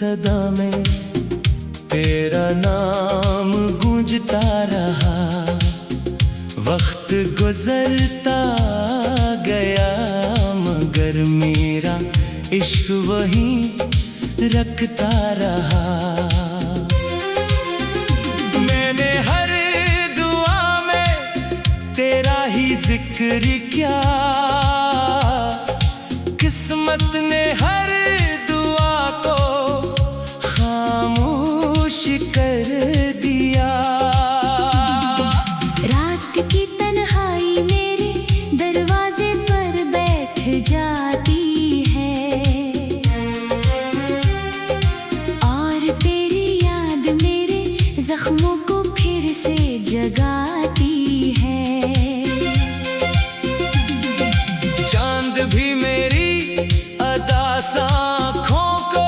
सदा में तेरा नाम गूंजता रहा। वक्त गुजरता गया मगर मेरा इश्क वहीं रखता रहा। मैंने हर दुआ में तेरा ही जिक्र किया। किस्मत ने हर दुआ को खामोश कर दिया। रात की तन्हाई मेरे दरवाजे पर बैठ जाती है और तेरी याद मेरे जख्मों को फिर से जगाती है। चांद भी मेरी अदास आँखों को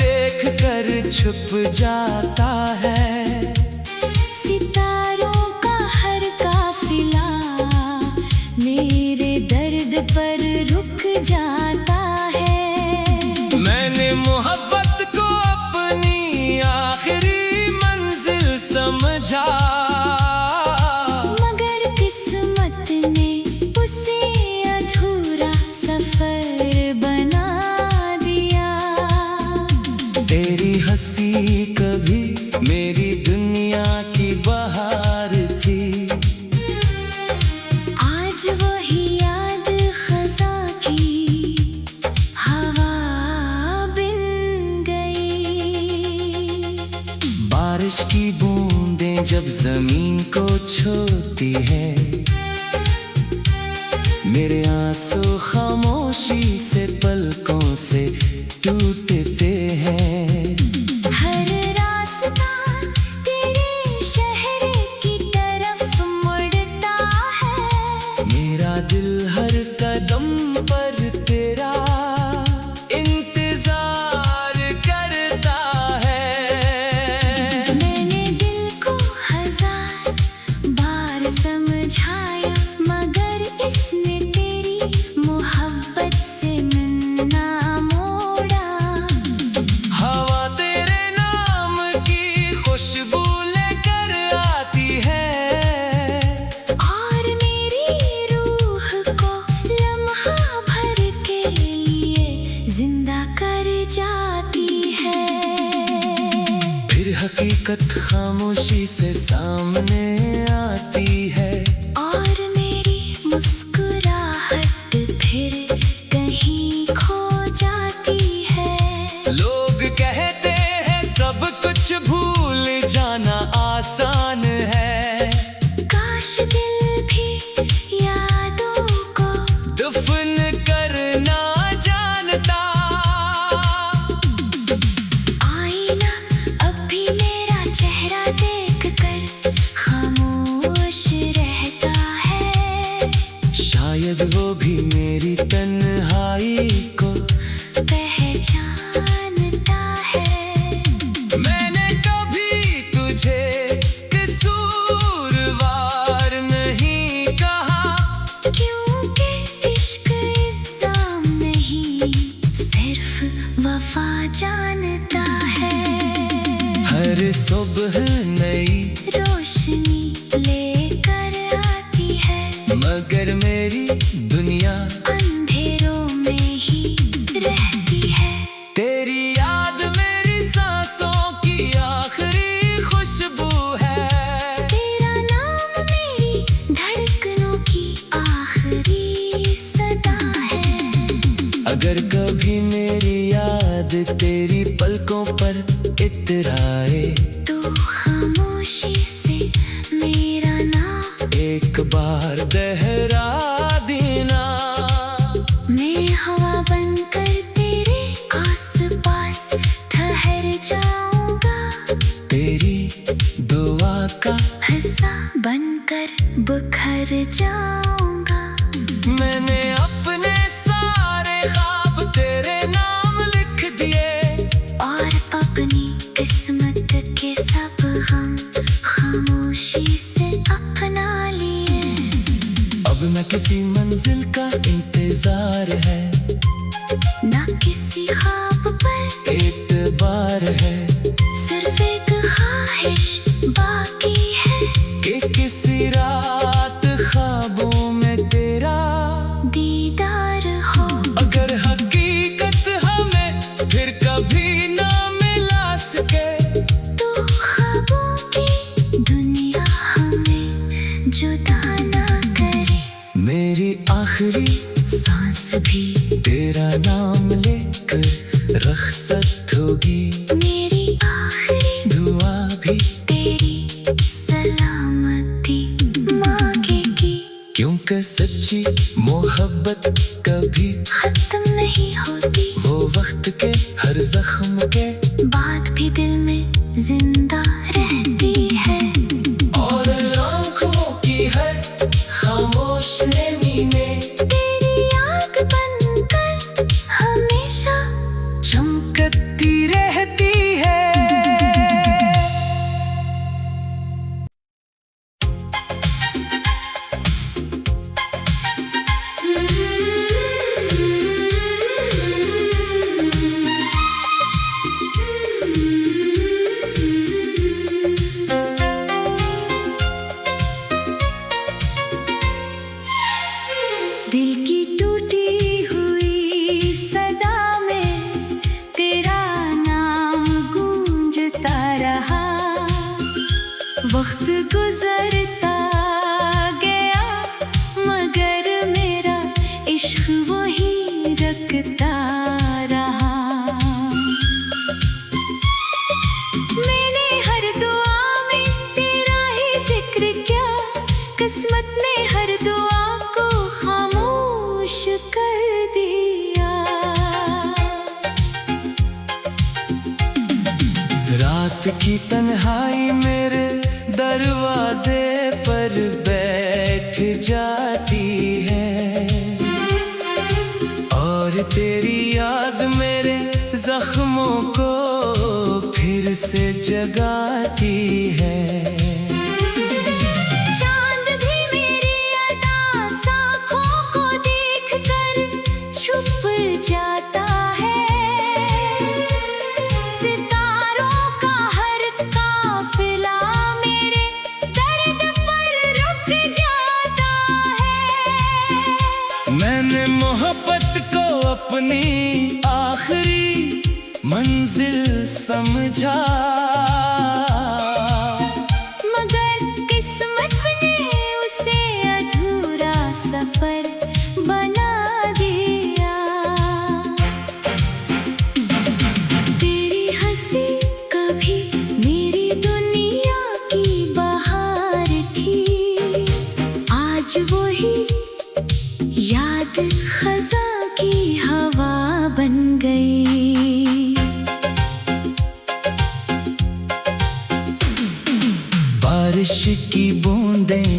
देख कर छुप जाता है। सितारों का हर काफिला मेरे दर्द पर रुक जाता है। मैंने मोहब्बत को अपनी आखिरी मंजिल समझा मगर किस्मत ने उसे अधूरा सफर बना दिया। तेरी हंसी कभी मेरी दुनिया की बहार थी। आज वही याद खज़ां की हवा बिन गई। बारिश की बूंदें जब जमीन को छूती है मेरे आंसू खामोशी से पलकों से टूटते हैं। हर रास्ता तेरे शहर की तरफ मुड़ता है। मेरा दिल हर कदम पर तेरा इंतजार करता है। मैंने दिल को हजार बार समझाया मगर इसने तेरी मोहब्बत से मिलना मोड़ा। हवा तेरे नाम की खुशबू लेकर आती है और मेरी रूह को लम्हा भर के लिए जिंदा कर जाती है। फिर हकीकत खामोशी से सामने आती है और मेरी मुस्कुराहट फिर कहीं खो जाती है। लोग कहते हैं सब कुछ भूल जाना आसान है। काश दिल भी यादों को दफन करना जानता। आईना अब भी मेरा चेहरा देख कर खामोश रहता है। शायद वो भी मेरी तन्हाई को पहचानता है। मैंने कभी तुझे कसूरवार नहीं कहा क्योंकि इश्क इल्जाम नहीं सिर्फ वफा जानता है। हर सुबह नई रोशनी लेकर आती है मगर मेरी दुनिया अंधेरों में ही रहती है। तेरी याद मेरी सांसों की आखिरी खुशबू है। तेरा नाम मेरी धड़कनों की आखिरी सदा है। अगर कभी मेरी याद तेरी पलकों पर इतराए तो खामोशी से मेरा नाम एक बार दोहरा देना। मैं हवा बनकर तेरे आसपास ठहर जाऊंगा। तेरी दुआ का हिस्सा बनकर बिखर जाऊंगा। मैंने अपने सारे ख्वाब तेरे नाम लिख दिए और अपनी किस्मत के सब गम खामोशी से अपना लिए। अब न किसी मंजिल का इंतजार है न किसी ख्वाब पर एतबार एक सच्ची मोहब्बत कभी खत्म नहीं होती, वो वक्त के हर जख्म के बात भी दिल में जिंदा रहती है। और आँखों की हर खामोश नमी में तेरी याद बनकर हमेशा चमकती रहती है। दिल की टूटी हुई सदा में तेरा नाम गूंजता रहा। वक्त गुजरता गया मगर मेरा इश्क वही रखता रहा। मैंने हर दुआ में तेरा ही जिक्र किया, किस्मत ने हर दुआ को खामोश कर दिया। रात की तन्हाई मेरे दरवाजे पर बैठ जाती है और तेरी याद मेरे जख्मों को फिर से जगाती है। चांद भी मेरी अदा आँखों को देखकर छुप जाता है। सितारों का हर काफिला मेरे दर्द पर रुक जाता है। मैंने मोहब्बत को अपनी आखिरी मंजिल समझा, मगर किस्मत ने उसे अधूरा सफर बना दिया। तेरी हंसी कभी मेरी दुनिया की बहार थी, आज वही याद खज़ां की हवा बन गई। बारिश की बूंदें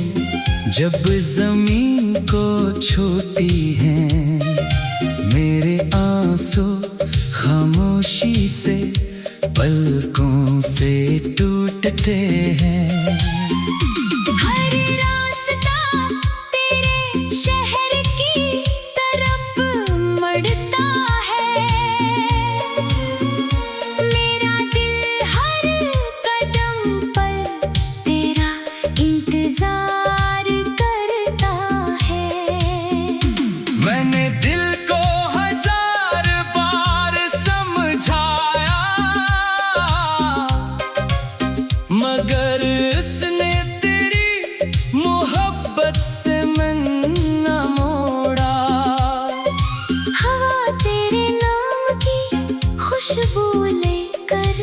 जब जमीन को छूती हैं, मेरे आंसू खामोशी से पलकों से टूटते हैं। हर रास्ता तेरे शहर की तरफ मड़ता है, मेरा दिल हर कदम पर तेरा इंतजार करता है। मैंने दिल को हजार बार समझाया, मगर उसने तेरी मोहब्बत से मन न मोड़ा। हवा तेरे नाम की खुशबू लेकर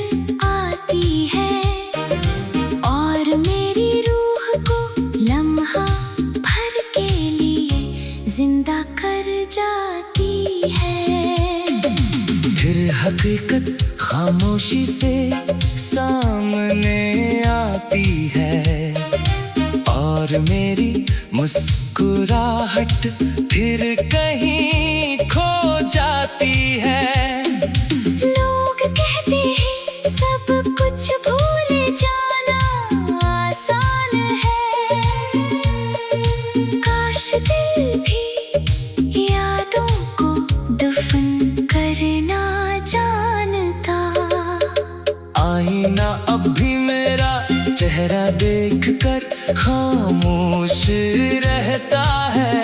आती है और मेरी रूह को लम्हा भर के लिए जिंदा कर जाती है। फिर हकीकत खामोशी से सामने आती है और मेरी मुस्कुराहट फिर कहीं खो जाती है। लोग कहते हैं सब कुछ भूल जाना आसान है, काश दिल भी यादों को दफन करना जानता। आईना अब भी मेरा चेहरा देखकर खामोश रहता है।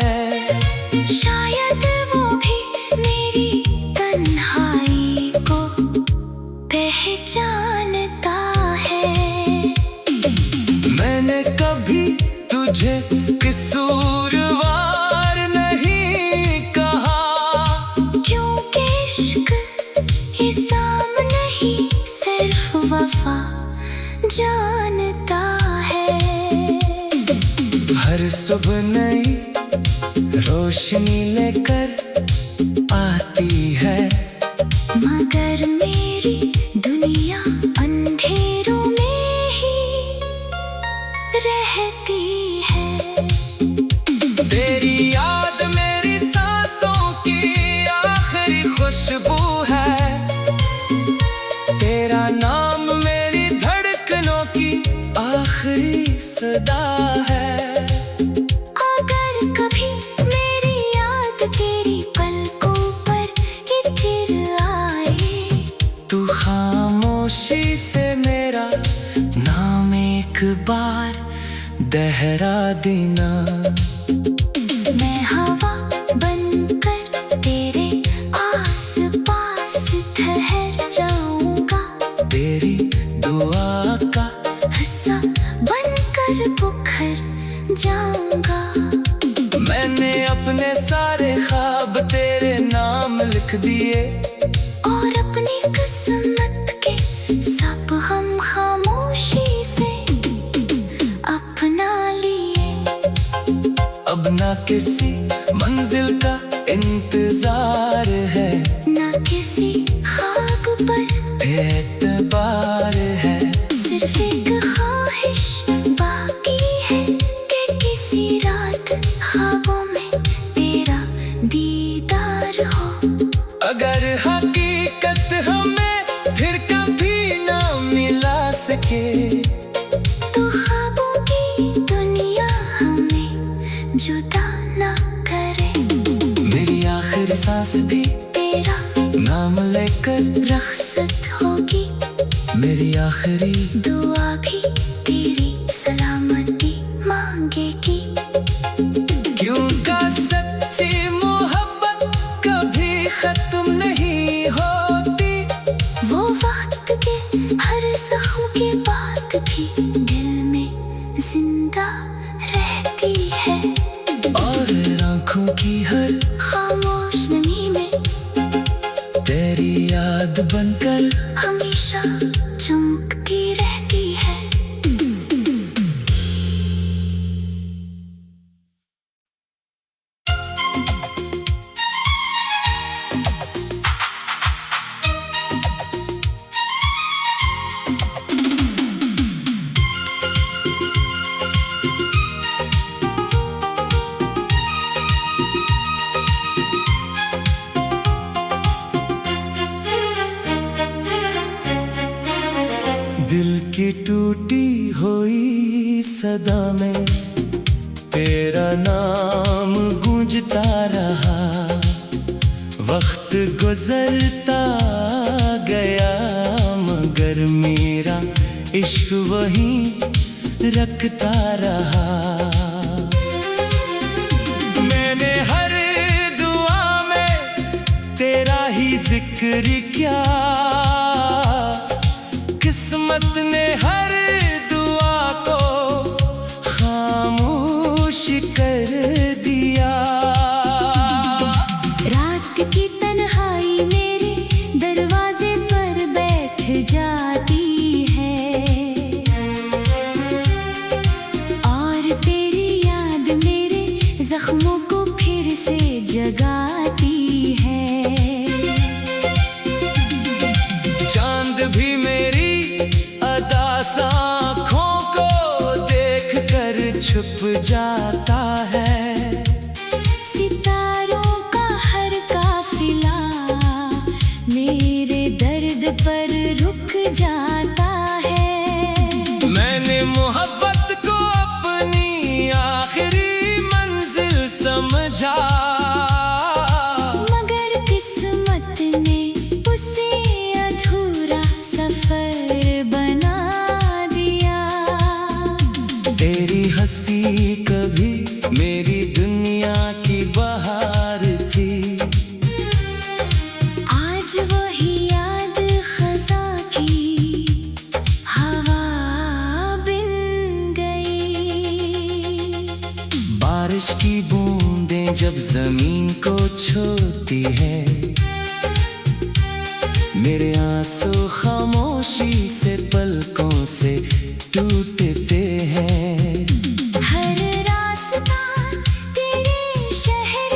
शायद वो भी मेरी तन्हाई को पहचानता है। मैंने कभी तुझे कसूरवार नहीं कहा, क्योंकि इश्क हिसाब नहीं सिर्फ वफा जानता है। हर सुबह नई रोशनी लेकर आती है, मगर मेरी दुनिया अंधेरों में ही रहती है। तेरी याद मेरी सांसों की आखिरी खुशबू है, तेरा नाम मेरी धड़कनों की आखिरी सदा है। अगर कभी मेरी याद तेरी पलकों पर इतर आए, तू खामोशी से मेरा नाम एक बार दोहरा देना। मैं हवा बनकर तेरे आस-पास ठहर जाऊंगा, तेरी दुआ का हिस्सा बनकर बुखर जाऊंगा। मैंने अपने सारे ख्वाब तेरे नाम लिख दिए, और अपनी किस्मत के सब गम खामोशी से अपना लिए। अब ना किसी मंजिल का इंतजार है, न किसी ख्वाब पर एतबार है। सिर्फ एक ख्वाहिश बाकी है कि किसी रात ख्वाबों में तेरा दीदार हो। अगर हकीकत हमें फिर कभी ना मिला सके, तो ख्वाबों की दुनिया हमें जुदा ना करे। मेरी आखिरी सांस भी तेरा नाम लेकर, रख्सत होगी मेरी आखिरी दुआ भी तेरी सलामती मांगेगी। क्योंकि सच्ची मोहब्बत कभी खत्म नहीं होती, वो वक्त के हर जख्म के बाद भी दिल में जिंदा रहती है। और आँखों की हर खामोश नमी में तेरी याद बनकर हमेशा चमकती रहती है। दिल की टूटी हुई सदा में तेरा नाम गूंजता रहा। वक्त गुजरता गया मगर मेरा इश्क वहीं रखता रहा। मैंने हर दुआ में तेरा ही जिक्र किया, किस्मत ने हर दुआ को खामोश कर दिया। रात की तन्हाई मेरे दरवाजे पर बैठ जाती है, और तेरी याद मेरे जख्मों को फिर से जगाती है। चांद भी मेरी अदास आँखों को देख कर छुप जाता है। सितारों का हर काफिला मेरे दर्द पर रुक जाता है। मैंने मोहब्बत को अपनी आखिरी मंजिल समझा, मगर किस्मत ने उसे अधूरा सफर बना दिया। तेरी हंसी कभी मेरी दुनिया की बहार थी, आज वही याद खज़ा की हवा बिन गई। बारिश की बूंदें जब जमीन को छूती है, मेरे आंसू खामोशी से पलकों से टूटते हैं। हर रास्ता तेरे शहर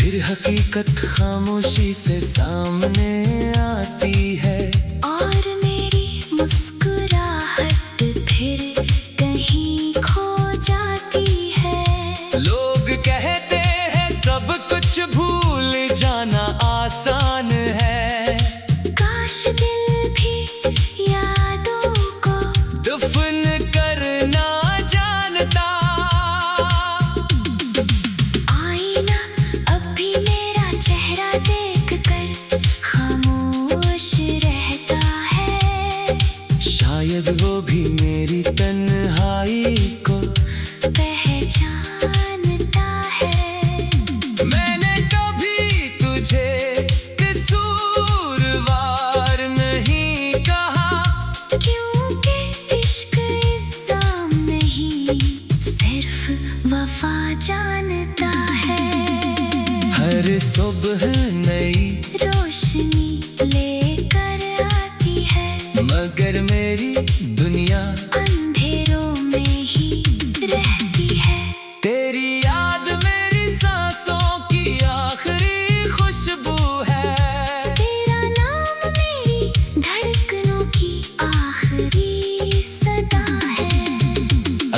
फिर हकीकत खामोशी से सामने आती है। और मेरी मुस्कुराहट फिर कहीं खो जाती है। लोग कहते हैं सब कुछ भूल जाना आसान है। काश दिल भी यादों को दफन करना जानता। आईना अब भी मेरा चेहरा देखकर खामोश रहता है। शायद वो भी मेरी तन्हाई को पहचानता है। मैंने कभी तुझे कसूरवार नहीं कहा, क्योंकि इश्क इल्जाम नहीं, सिर्फ वफा जानता है। हर सुबह नई रोशनी लेकर आती है, मगर मेरी दुनिया अंधेरों में ही रहती है। तेरी याद मेरी सांसों की आखिरी खुशबू है। तेरा नाम मेरी धड़कनों की आखिरी सदा है।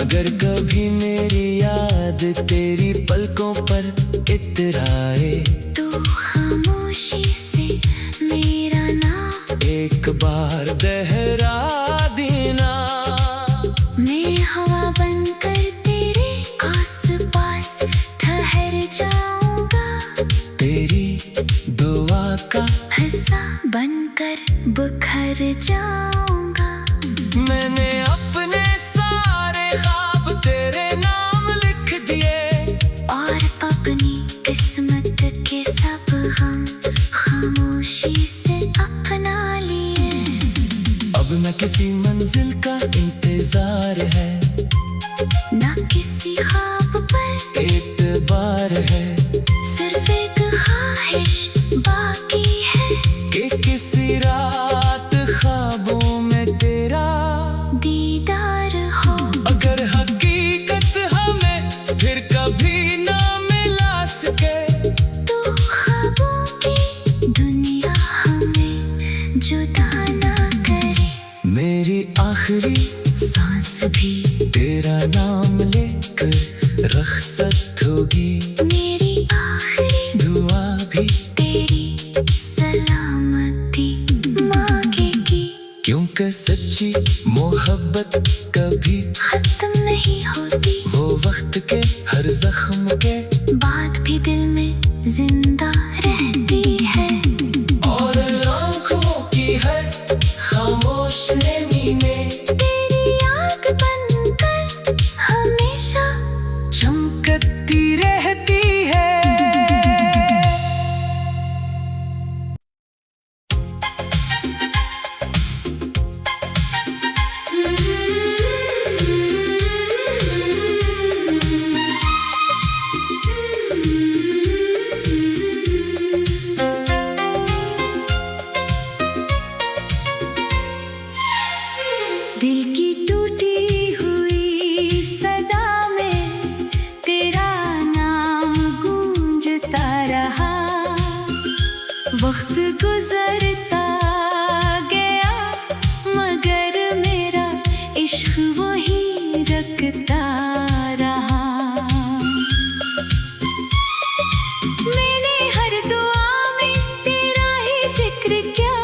अगर कभी मेरी याद तेरी पलकों पर इतराए, तो खामोशी से मेरा नाम एक बार दोहरा देना। मैं हवा बनकर तेरे आसपास ठहर जाऊंगा। तेरी दुआ का हिस्सा बनकर बिखर जाऊंगा। मैंने अपने सारे ख्वाब तेरे नाम लिख दिए, और अपनी किस्मत के सब गम खामोशी से अपना लिए। अब न किसी मंजिल का इंतजार है, ना किसी ख्वाब पर एतबार है सिर्फ एक ख्वाहिश बाकी है, कि किसी रात ख्वाबों में तेरा दीदार हो। अगर हकीकत हमें फिर कभी ना मिला सके, तो ख्वाबों की दुनिया हमें जुदा ना करे। मेरी आखिरी सांस भी तेरा नाम लेकर रखसत होगी। मेरी आखिरी दुआ भी तेरी सलामती मांगेगी, क्योंकि सच्ची मोहब्बत कभी खत्म नहीं होती। वो वक्त के हर जख्म के बात भी दिल में जिंदा रहती है। और आँखों की हर खामोश नमी में तेरी याद बनकर हमेशा चमकती रहती है। दिल की टूटी हुई सदा में तेरा नाम गूंजता रहा। वक्त गुजरता गया मगर मेरा इश्क वही रखता रहा। मैंने हर दुआ में तेरा ही जिक्र किया,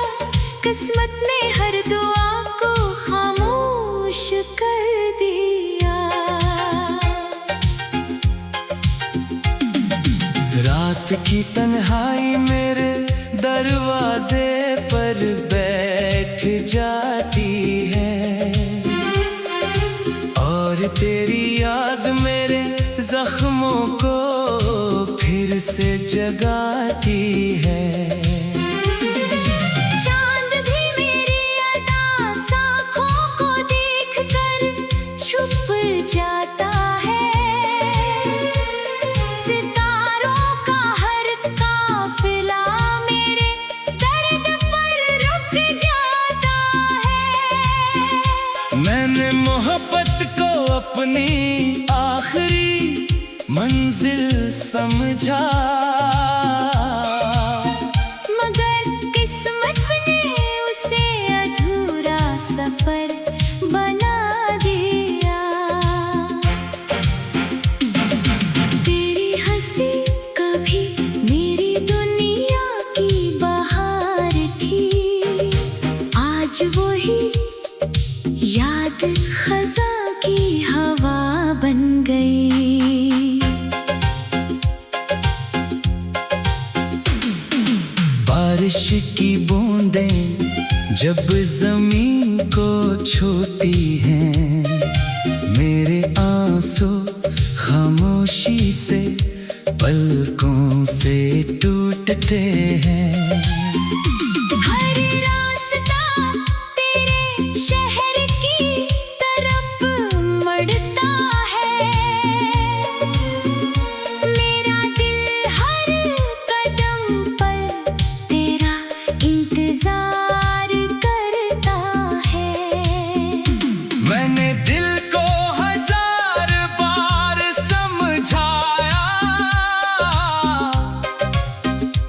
किस्मत ने हर दुआ को खामोश कर दिया। रात की तन्हाई मेरे दरवाजे पर बैठ जाती है, और तेरी याद मेरे जख्मों को फिर से जगाती है। चांद भी मेरी अदा साँखों को देखकर छुप जाता है। सितारों का हर काफिला मेरे दर्द पर रुक जाता है। मैंने मोहब्बत को अपनी आखिरी मंजिल समझा बारिश की बूंदें जब जमीन को छूती हैं, मेरे आंसू खामोशी से पलकों से टूटते हैं। हर रास्ता तेरे शहर की तरफ मड़ता है, मेरा दिल हर कदम पर तेरा इंतजार करता है। मैंने दिल को हजार बार समझाया,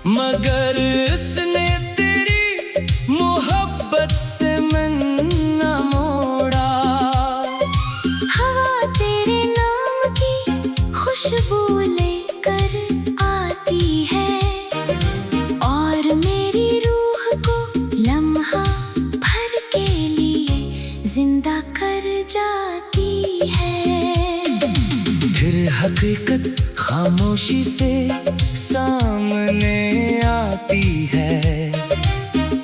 मगर उसने तेरी मोहब्बत से मन न मोड़ा। हवा तेरे नाम की खुशबू लेकर आती है, और मेरी रूह को लम्हा भर के लिए जिंदा कर जाती है। फिर हकीकत खामोशी से सामने आती है,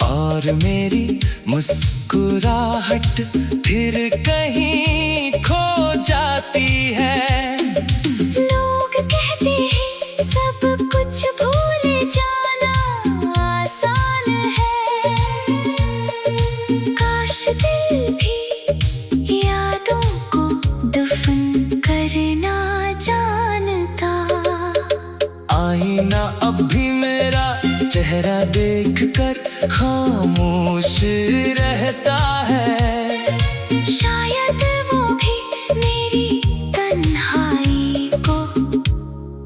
और मेरी मुस्कुराहट फिर कहीं खो जाती है। लोग कहते हैं सब कुछ भूल जाना आसान है, काश दिल भी यादों को दफन करना जानता। आईना अब भी मेरा चेहरा देखकर खामोश रहता है, शायद वो भी मेरी तन्हाई को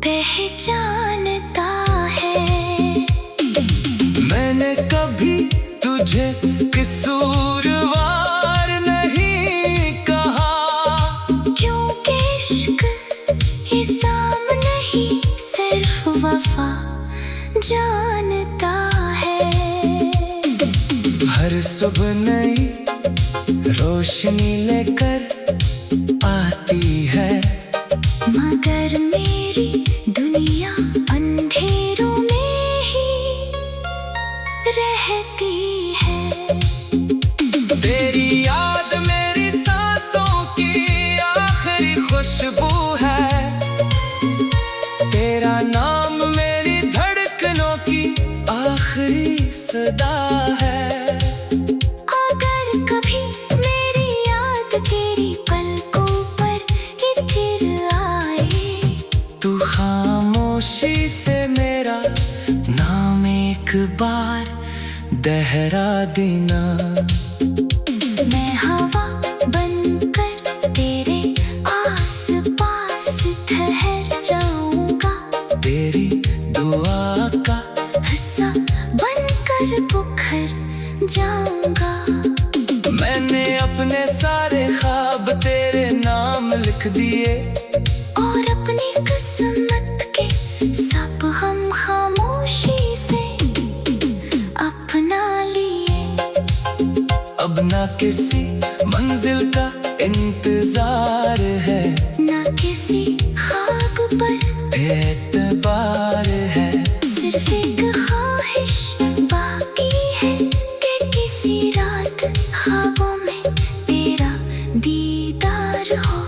पहचानता है। मैंने कभी तुझे कसूरवार नहीं कहा, क्योंकि इश्क हिसाब नहीं सिर्फ वफा जानता है। हर सुबह नई रोशनी लेकर आती है, मगर मेरी दुनिया अंधेरों में ही रहती है। तेरी याद मेरी सांसों की आखिरी खुशबू है, तेरा नाम मेरी धड़कनों की आखिरी सदा है। अगर कभी मेरी याद तेरी पलकों पर इतर आए, तू खामोशी से मेरा नाम एक बार दोहरा देना। मैं हवा बनकर तेरे आस पास ठहर जाऊंगा, तेरी दुआ का हिस्सा बनकर बुखर जाऊंगा। मैंने अपने सारे ख्वाब तेरे नाम लिख दिए, और अपनी किस्मत के सब गम खामोशी से अपना लिए। अब ना किसी मंजिल का इंतजार है, ना किसी खाब पर एतबार है। सिर्फ एक ख्वाहिश बाकी है कि किसी रात ख्वाबों में तेरा दीदार हो।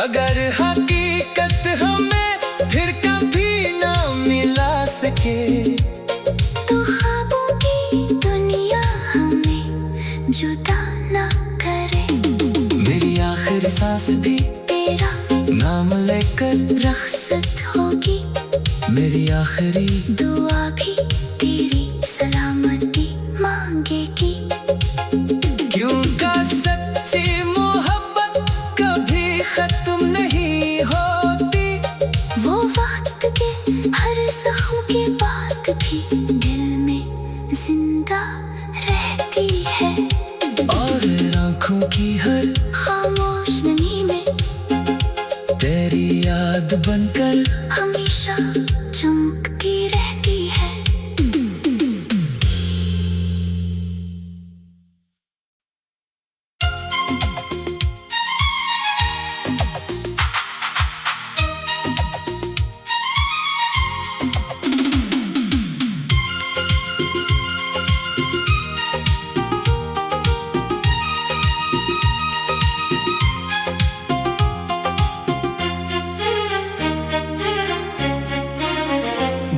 अगर हकीकत हमें फिर कभी ना मिला सके, तो ख्वाबों की दुनिया हमें जुदा ना करे। मेरी आखिरी सांस भी तेरा नाम लेकर, रख्सत होगी मेरी आखिरी दुआ भी तेरी सलामती मांगेगी। क्यों का सच्ची मोहब्बत कभी खत्म नहीं होती, वो वक्त के हर जख्म के बाद भी दिल में जिंदा रहती है, और आँखों की हर खामोश नमी में तेरी याद बनकर हमेशा चमकती रहती है।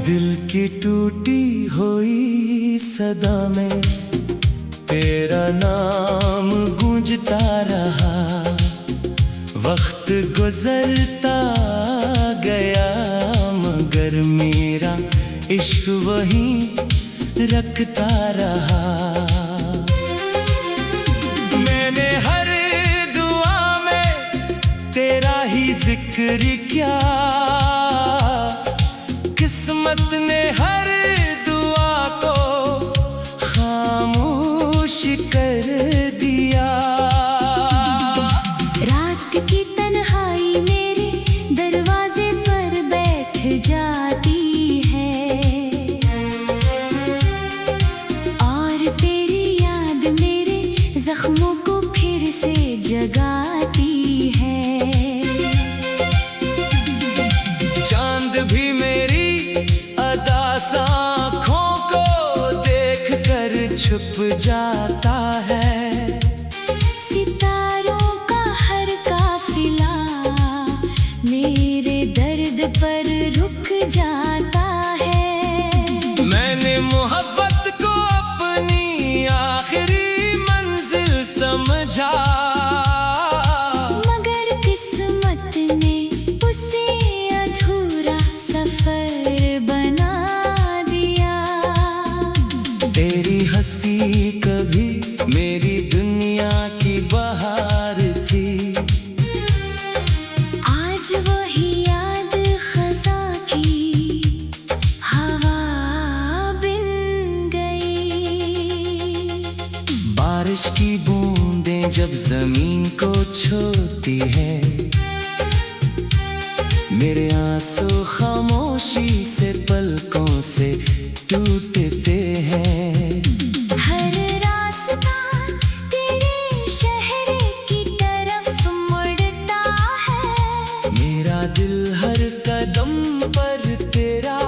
दिल की टूटी हुई सदा में तेरा नाम गूंजता रहा। वक्त गुजरता गया मगर मेरा इश्क वहीं रखता रहा। मैंने हर दुआ में तेरा ही जिक्र किया, किस्मत ने हर दुआ को खामोश कर दिया। रात की तन्हाई मेरे दरवाजे पर बैठ जाती है और तेरी याद मेरे जख्मों को फिर से जगाती है। चांद भी मेरी अदास आँखों को देखकर छुप जाता है। सितारों का हर काफिला मेरे दर्द पर रुक जाता है। मैंने मोहब्बत को अपनी आखिरी मंजिल समझा, मगर किस्मत ने उसे अधूरा सफर बना दिया। तेरी हंसी कभी मेरी दुनिया की बहार थी, आज वही याद खज़ा की हवा बिन गई। बारिश की बूंदें जब जमीन को छूती है, मेरे आंसू खामोशी से पलकों से टूटते हैं। हर रास्ता तेरे शहर की तरफ मुड़ता है, मेरा दिल हर कदम पर तेरा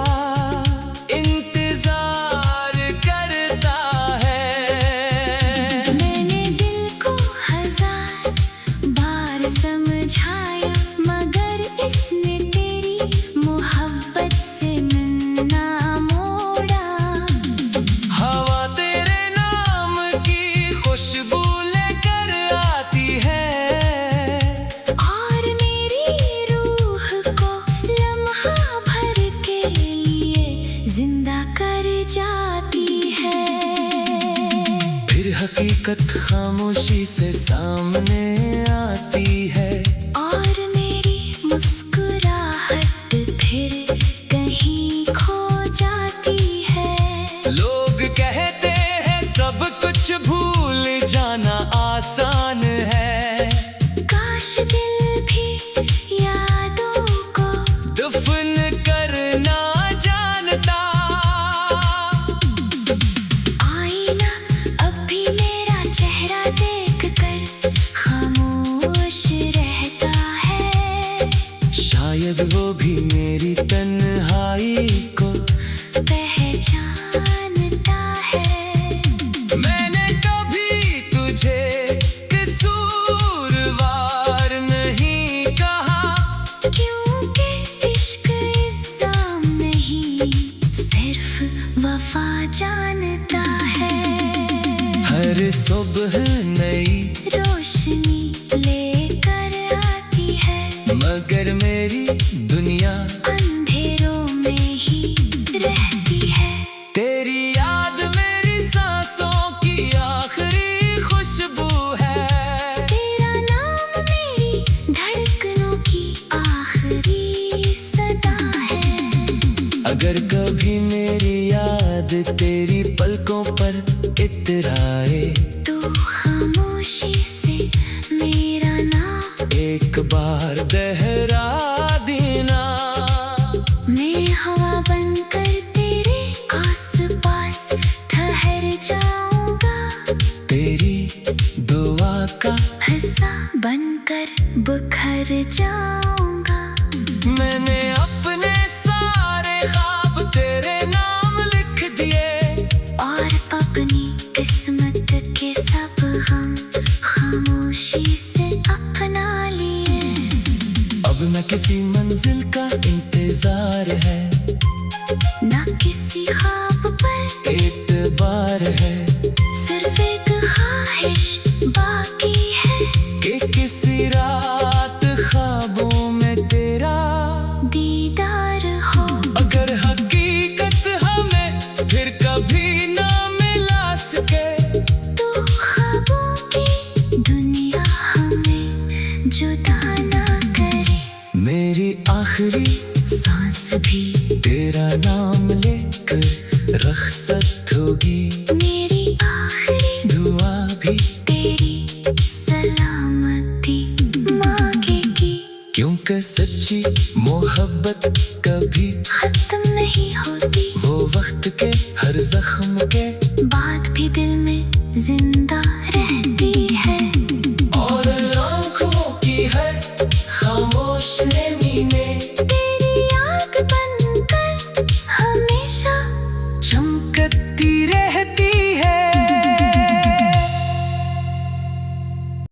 इंतजार करता है। मैंने दिल को हजार बार समझाया, मगर इसने तेरी मोहब्बत से ना मोड़ा। हवा तेरे नाम की खुशबू लेकर आती है, और मेरी रूह को लम्हा भर के लिए जिंदा कर जाती है। फिर हकीकत खामोशी से सामने आती है, और मेरी मुस्कुराहट फिर कहीं खो जाती है। लोग कहते हैं सब कुछ भूल जाना आसान है, काश दिल भी यादों को दफन करना जानता। आईना अब भी मेरा चेहरा देखकर खामोश रहता है। शायद वो भी मेरी तन्हाई को पहचानता है। मैंने कभी तुझे कसूरवार नहीं कहा, क्योंकि इश्क इल्जाम नहीं, सिर्फ वफा जानता है। हर सुबह नई रोशनी लेकर आती है, मगर मेरी दुनिया अंधेरों में ही रहती है। तेरी याद मेरी सांसों की आखिरी खुशबू है। तेरा नाम मेरी धड़कनों की आखिरी सदा है। अगर कभी मेरी याद तेरी पलकों पर इतराए, तो खामोशी से मेरा नाम एक बार दोहरा देना। मैं हवा बनकर तेरे आसपास ठहर जाऊंगा, तेरी दुआ का हिस्सा बनकर बिखर जाऊंगा। मैंने अपने सारे ख्वाब तेरे नाम लिख दिए, और अपनी किस्मत के सब गम खामोशी से अपना लिए। अब न किसी मंजिल का इंतजार है, ना किसी ख्वाब पर एतबार है सिर्फ एक ख्वाहिश बाकी है कि किसी रात ख्वाबों में तेरा दीदार हो। अगर हकीकत हमें फिर कभी ना मिला सके तो ख्वाबों की दुनिया हमें जुदा ना करे। मेरी आखिरी सांस भी तेरा नाम लेकर रखसत होगी, मेरी आखिरी दुआ भी तेरी सलामती मांगेगी। क्योंकि सच्ची मोहब्बत कभी खत्म नहीं होती, वो वक्त के हर जख्म के बात भी दिल में जिंदा रहती।